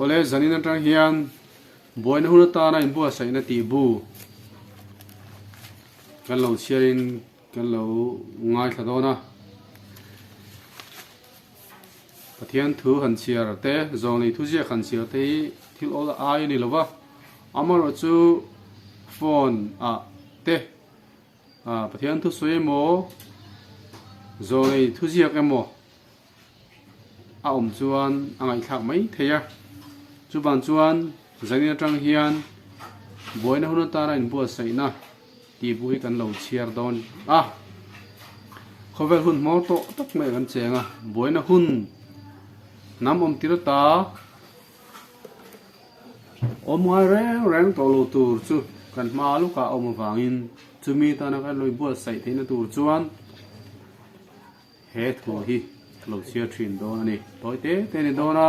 ole zanin atang hian boin hu ta na in bu sai na ti bu kan lo chiarin kan lo ngai thla do na pathian thu han chiar te zong ni thu je khan chiar te thil all ai ni lova amar chu phone te pathian thu soi mo zong ni thu je ka mo chuan angai thak mai theya chu ban chuan zanin atang hian boin hu ta na in bu sai na ti bui kan lo chiar don khovel hun mo to tak me kan chenga boina hun nam tirata omai reng to lo tur chu kan ma lu ka wangin chumi ta na kan loi bu sai theina tur chuan he thu hi lo chiar thin do ani toy te ni do na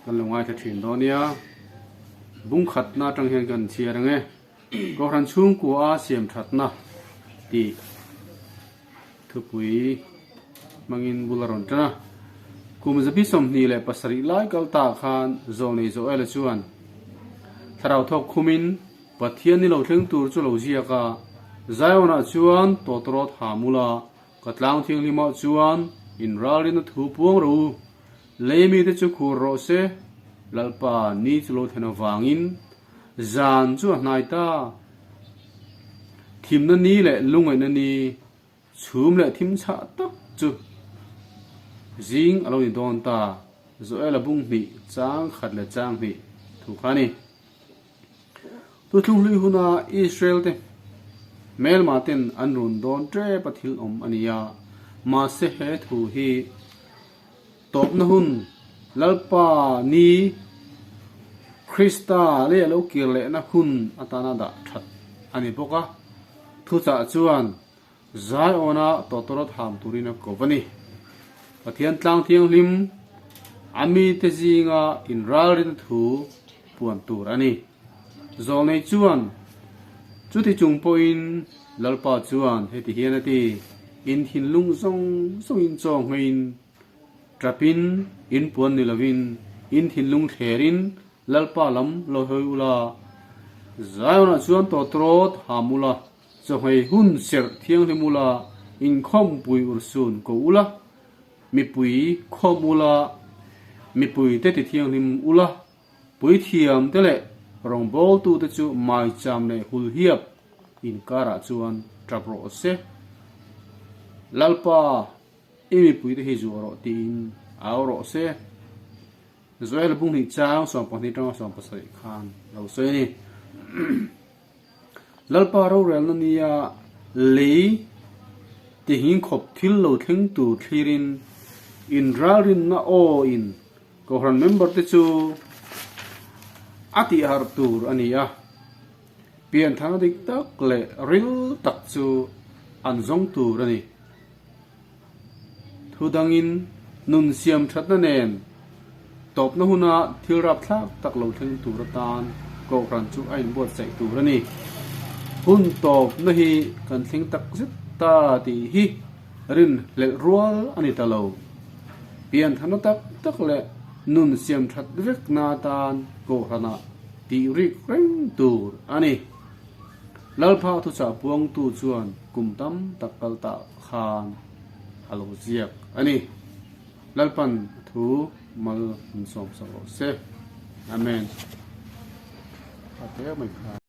kan lo ngai tha thin do nia bung khat na tang hian kan chiar nge ko ran chung ku a siam that na ti thupui mangin bularon tra kum zabi som ni le pasari lai kal ta khan zo nei zo ele chuan tharau thok khumin pathian ni lo thleng tur chu lo zia ka zaiona chuan totrot hamula katlang thing lima chuan in ralin thu puang ro leimi te chu khur ro se lalpa ni chulo thena wangin zan chu hnai ta thim na ni le lungai na ni chhum le thim cha tak chu jing alo ni don ta zo ela bung ni chang khat le chang ni thu khani tu thung lui huna Israel te mel maten anrun don tre pathil ania ma se he thu hi top na hun lalpa ni Krista le lo kir le na hun atana da that ani boka thu cha chuan zai ona totorot ham turina kovani pathian tlang thiang lim ami te jinga in ralin thu puan tur ani zol nei chuan chuti chung poin lalpa chuan heti hianati in hin lung song in chong mein trapin in puan ni lovin in hin lung therin lalpa lam lo hoi ula zaiona chuan to trot hamula so hei hun ser thiang limula in khom pui ursun ko ula mi pui khom ula mi pui te ti thiang lim ula pui thiam te le rong bol tu te chu mai cham ne hul hiap in kara chuan trapro se lalpa imi pui te hi zu ro tin auro se zoel bung ni chang som pahni tang som pasai khan lo sei ni lalpa ro rel na nia le ti hin khop thil lo thleng tu thirin in rarin na o in ko ran member te chu ati har tur ania pian thana dik tak le ril tak chu an zong tur ani thudangin nun siam that na nen top na huna thil rap thak tak lo theng tur tan ko ran chu ain bot sai tur ani hun top na hi kan thing tak zit ta ti hi rin le rual ani ta lo pian thana tak le nun siam that rek na tan ko rana ti rik reng tur ani lalpha thu cha puang tu chuan kumtam takal ta khan halo ziak ani lalpan thu mal som se amen ate mai